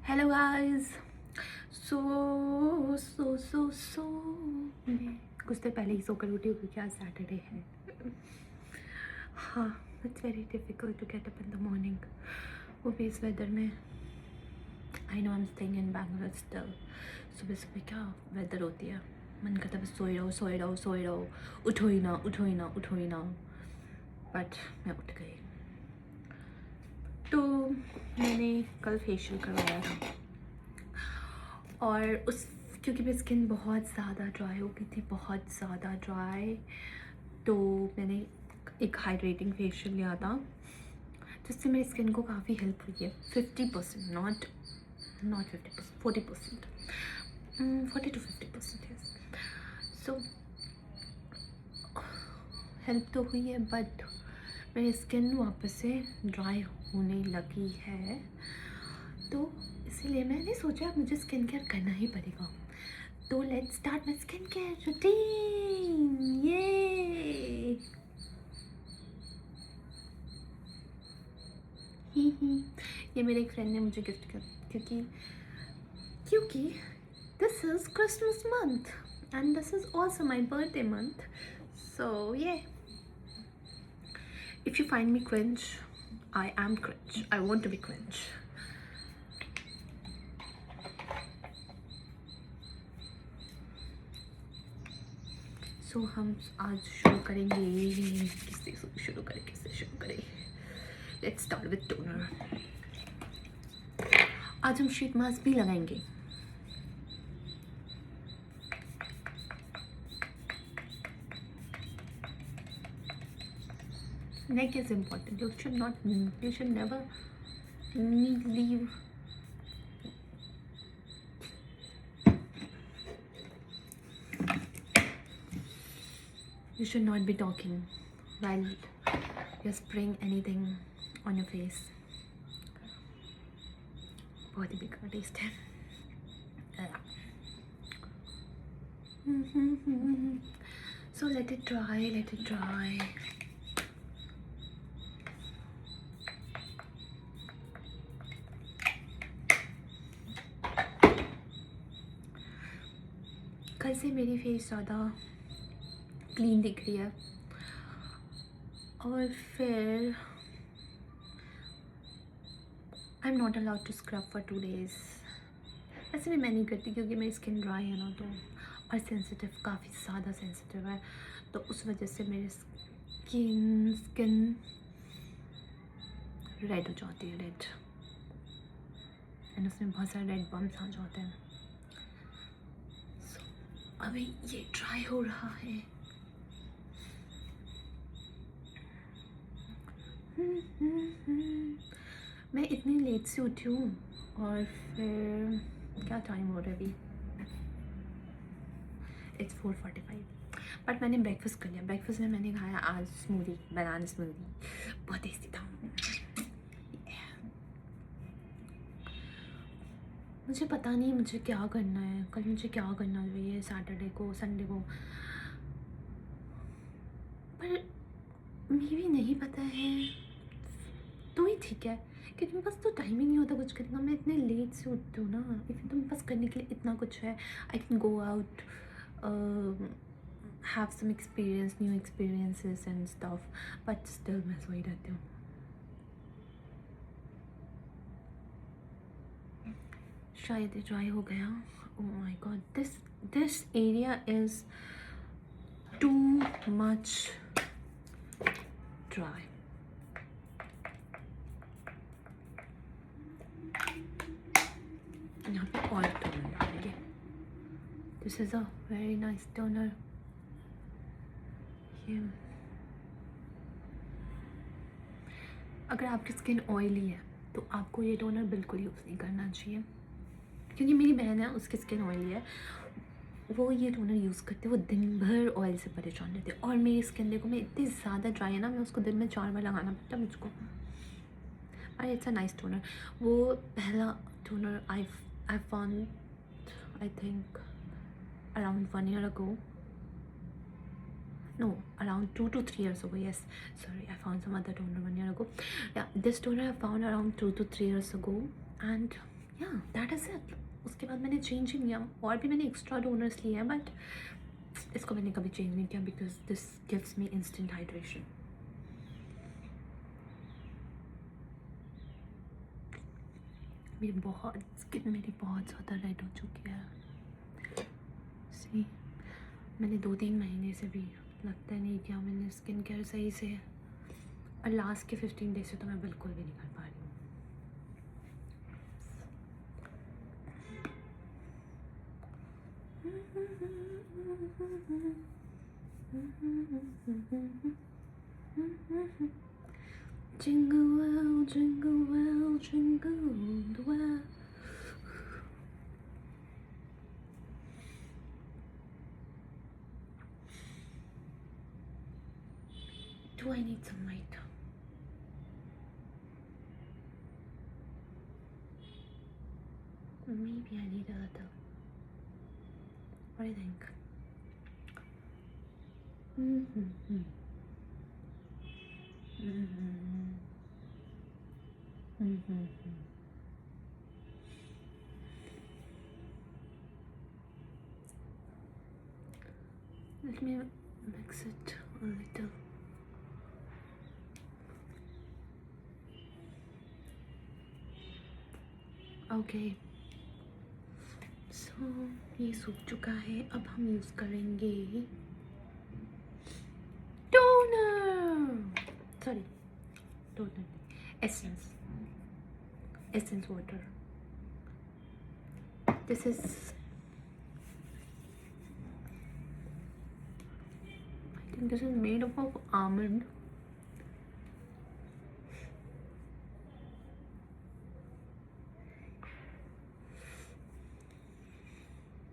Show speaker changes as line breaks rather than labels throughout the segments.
Hello guys. सो मैं कुछ देर पहले ही सोकर उठी हूँ क्योंकि आज सैटरडे है। हाँ, it's very difficult to get up in the morning, वो भी इस वेदर में। I know I am staying in Bangalore still. सुबह सुबह क्या वेदर होती है, मन करता है बस सोए रहो सोए रहो सोए रहो, उठो ही ना उठो ही ना उठो ही ना। बट मैं उठ गई। तो मैंने कल फेशियल करवाया था और उस क्योंकि मेरी स्किन बहुत ज़्यादा ड्राई हो गई थी, बहुत ज़्यादा ड्राई, तो मैंने एक हाइड्रेटिंग फेशियल लिया था जिससे मेरी स्किन को काफ़ी हेल्प हुई है। 50%, not 50%, 40%, 40 to 50%। Yes, so help तो हुई है, बट मेरी स्किन वापस से ड्राई होने लगी है। तो इसीलिए मैंने सोचा मुझे स्किन केयर करना ही पड़ेगा। तो let's start my skin care routine. ये ये मेरे एक फ्रेंड ने मुझे गिफ्ट किया क्योंकि क्योंकि this is Christmas month and this is also my birthday month. So ये if you find me cringe, I am cringe, I want to be cringe. So हम आज शुरू करेंगे, किससे शुरू करें। Let's start with toner. आज हम शीट मास्क भी लगाएंगे। Neck is important. You should never leave. You should not be talking while you're spraying anything on your face. बहुत ही बेकार टेस्ट है। So let it dry. कल से मेरी फेस ज़्यादा क्लीन दिख रही है और फिर I am not allowed to scrub for 2 days। ऐसे भी मैं नहीं करती क्योंकि मेरी स्किन ड्राई है ना, तो और सेंसिटिव, काफ़ी ज़्यादा सेंसिटिव है, तो उस वजह से मेरी स्किन रेड हो जाती है, रेड, एंड उसमें बहुत सारे रेड बम्स आ जाते हैं। अभी ये ड्राई हो रहा है। मैं इतनी लेट से उठी हूँ और फिर क्या टाइम हो रहा है अभी, इट्स 4:45, बट मैंने ब्रेकफास्ट कर लिया। ब्रेकफास्ट में मैंने खाया आज स्मूदी, बनाना स्मूदी, बहुत टेस्टी था। मुझे पता नहीं मुझे क्या करना है, कल मुझे क्या करना चाहिए, सैटरडे को, संडे को, पर मुझे भी नहीं पता है। तो ही ठीक है क्योंकि मेरे पास तो टाइम ही नहीं होता कुछ करने का। मैं इतने लेट से उठती हूँ ना, इतने तो मेरे पास करने के लिए इतना कुछ है। I can go out, have some experience, new experiences and stuff, but still मैं सोई रहती हूँ। शायद ये ड्राई हो गया। Oh my god, this area is too much dry. यहाँ पे और टोनर डालेंगे। This is a very nice toner. ये अगर आपकी स्किन ऑयली है तो आपको ये टोनर बिल्कुल यूज़ नहीं करना चाहिए, क्योंकि मेरी बहन है, उसकी स्किन ऑयली है, वो ये टोनर यूज़ करते, वो दिन भर ऑयल से परेशान रहते। और मेरी स्किन देखो, मैं इतनी ज़्यादा ड्राई है ना, मैं उसको दिन में 4 बार लगाना पड़ता है मुझको। अरे इट्स अ नाइस टोनर। वो पहला toner I found, I think around 1 year ago. No, around 2 to 3 years ago. Yes, sorry, I found some other toner 1 year ago. Yeah, this toner I found around 2 to 3 years ago, and या that is it. उसके बाद मैंने change ही नहीं किया। और भी मैंने extra donors लिए हैं बट इसको मैंने कभी चेंज नहीं किया because this gives me instant hydration. Skin मेरी बहुत ज़्यादा रेड हो चुकी है। सी मैंने 2-3 महीने से भी लगता नहीं किया मैंने स्किन केयर सही से, और लास्ट के 15 डेज से तो मैं बिल्कुल भी नहीं कर पा रही हूँ। Jingle well, jingle well, jingle all the way. Do I need some light? Maybe I need a little. What do you think? Mm-hmm. Mm-hmm. Mm-hmm. Let me mix it a little. Okay. So ये सूख चुका है, अब हम use करेंगे toner, sorry toner, essence water. This is I think this is made up of almond.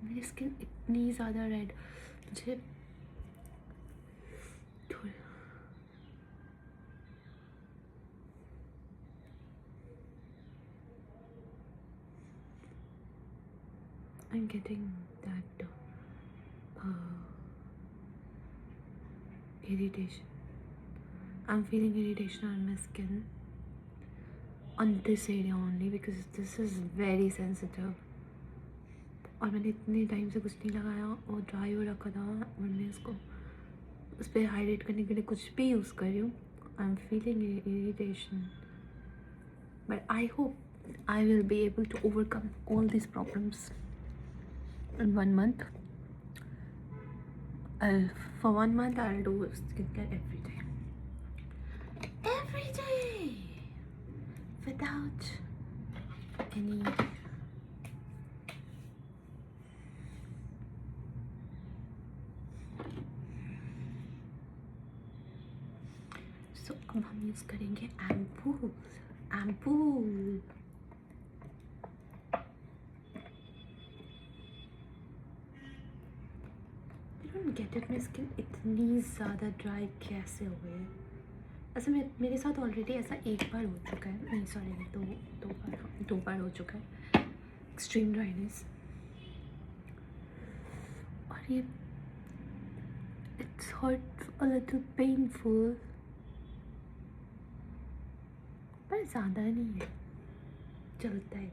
मेरी skin इतनी ज़्यादा रेड, मुझे I'm getting that irritation. I'm feeling irritation on my skin on this area only because this is very sensitive. और मैंने इतने time से कुछ नहीं लगाया और ड्राई हो रखा था, और मैं इसको उस पर हाइड्रेट करने के लिए कुछ भी यूज़ कर रही हूँ। I am feeling irritation, but I hope I will be able to overcome all this problems in 1 month. For 1 month I'll do skincare every day without any so अब हम यूज़ करेंगे एम्पूल। गेट इट, मेरी skin इतनी ज़्यादा dry कैसे हो गई है? ऐसा मेरे साथ ऑलरेडी ऐसा एक बार हो चुका है, नहीं सॉरी दो बार हो चुका है एक्सट्रीम ड्राइनेस। और ये it's hurt a little painful, पर ज़्यादा नहीं है, चलता है।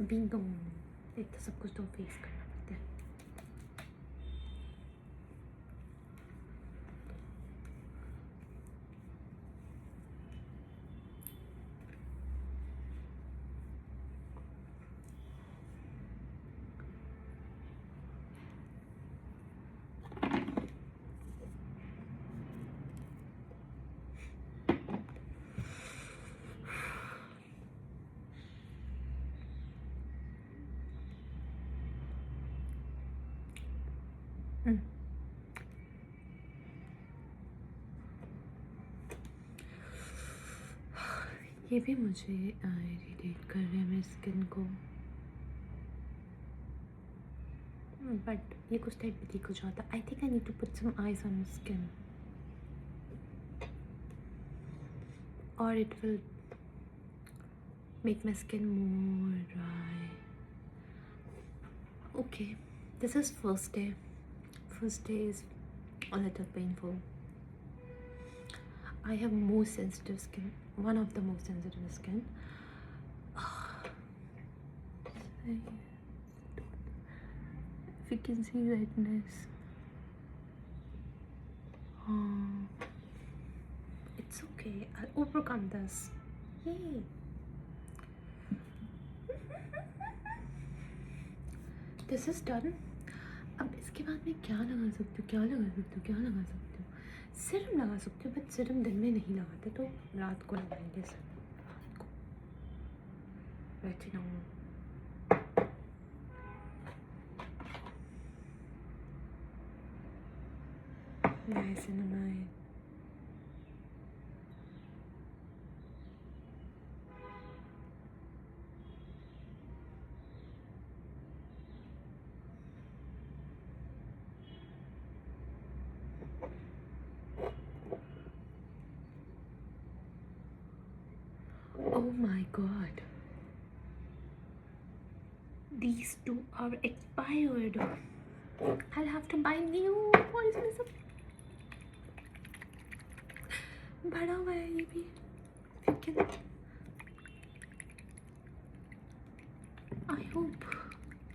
बीइंग द वुमन एक तो सब कुछ तो फेस करना पड़ता है। ये भी मुझे इरिटेट कर रहे हैं मेरी स्किन को, बट ये कुछ टाइप भी ठीक हो जाता। I think I need to put some eyes on my skin और it will make my skin more dry. Okay, this is first day is a little painful. I have most sensitive skin, one of the most sensitive skin. If you can see redness. It's okay. I'll overcome this. Yay. This is done. अब इसके बाद मैं क्या लगा सकती हूँ, क्या लगा सकती हूँ, क्या लगा सकती हूँ? सीरम लगा सकती हूँ, बट सीरम दिन में नहीं लगाते, तो रात को लगाएंगे सीरम। रात को retinol. niacinamide. Oh my god. These two are expired. I'll have to buy new. और इसमें सब बड़ा हुआ है ये भी, लेकिन आई होप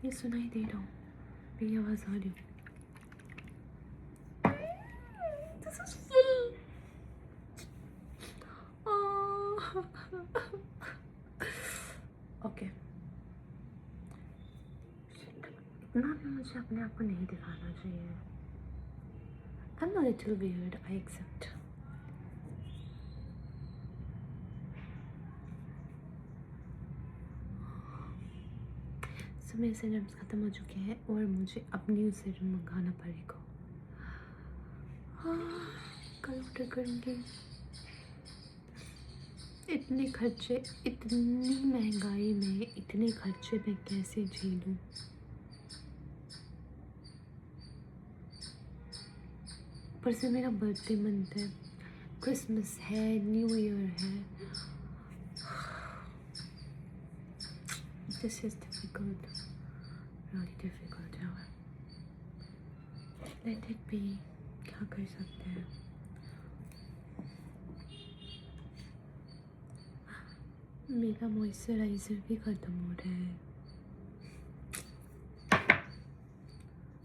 ये सुनाई दे रहा हूँ, मेरी आवाज़ आ रही हो। This is full. ओके, इतना भी मुझे अपने आप को नहीं दिखाना चाहिए। I'm a little weird, I accept. So मेरे सिरम्स ख़त्म हो चुके हैं और मुझे अब न्यू सिरम मंगाना पड़ेगा। कल ऑर्डर करूँगी। इतने खर्चे, इतनी महंगाई में इतने खर्चे मैं कैसे झेलूँ? पर से मेरा बर्थडे मंथ है, क्रिसमस है, न्यू ईयर है। This is difficult, really difficult है। लेट इट बी, क्या कर सकते हैं। मेरा मॉइस्चराइज़र भी ख़त्म हो रहा है।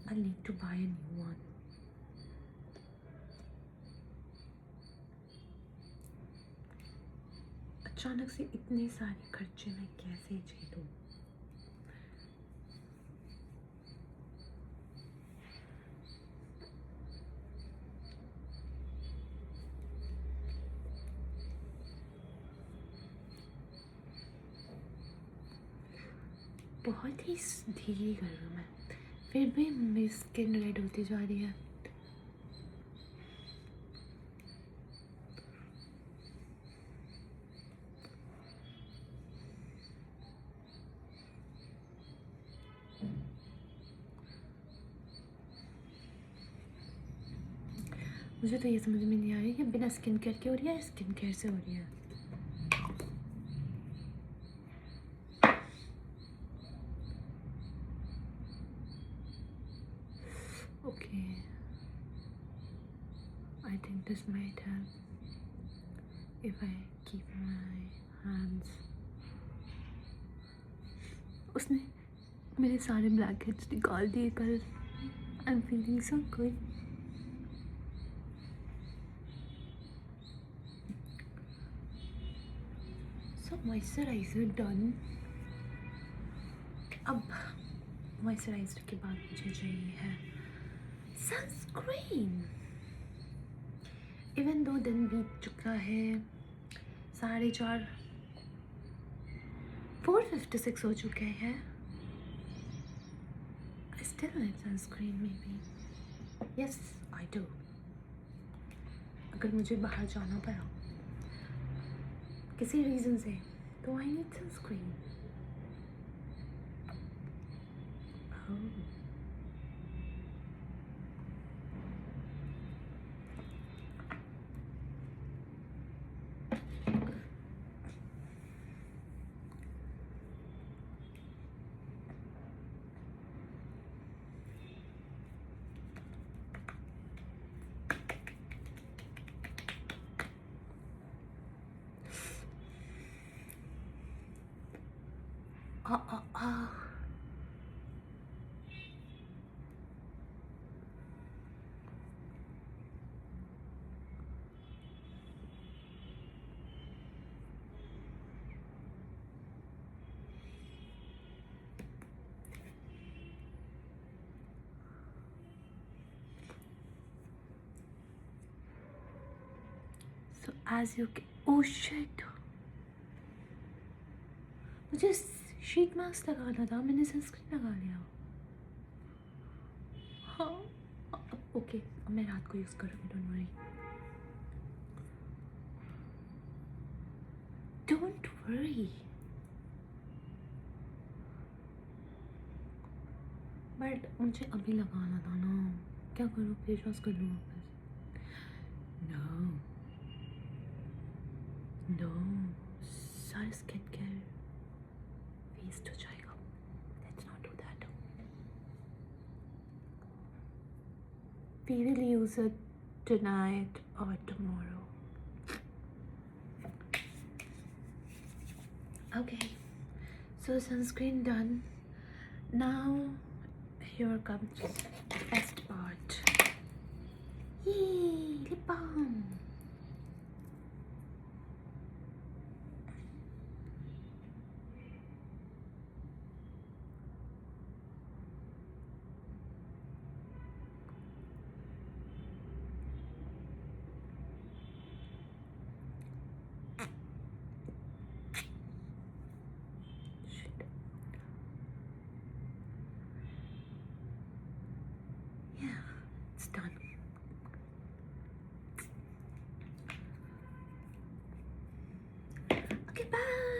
I need to buy a new one. अचानक से इतने सारे खर्चे मैं कैसे झेलूं? बहुत ही धीरे कर रहा हूँ मैं, फिर भी मेरी स्किन रेड होती जा रही है। मुझे तो ये समझ में नहीं आ रही है बिना स्किन केयर के हो रही है, स्किन केयर से हो रही है। Okay, I think this might help if I keep my hands. उसने मेरे सारे ब्लैक हेड्स निकाल दिए कल। आई am feeling so good. So moisturiser done. अब मॉइस्चराइज़र के बाद मुझे चाहिए है सनस्क्रीन। इवन 2 दिन बीत चुका है, 4:30, 4:56 हो चुके हैं। I still need sunscreen maybe. Yes, I do. अगर मुझे बाहर जाना पड़ा किसी रीज़न से तो I need sunscreen. Oh. as you can. Oh shit, मुझे शीट मास्क लगाना था, मैंने सनस्क्रीन लगा लिया. हाँ ओके, अब मैं रात को यूज़ करूँगी, don't worry. Don't worry. But मुझे अभी लगाना था ना, क्या करूँ, फेस वॉश कर लूँ वापस? नो नो, सारा स्किन केयर वेस्ट हो जाएगा. Let's not do that. We will use it tonight or tomorrow. Okay, so sunscreen done. Now here comes the best part. Yay, lip balm. Shit. Yeah, it's done. Okay, bye.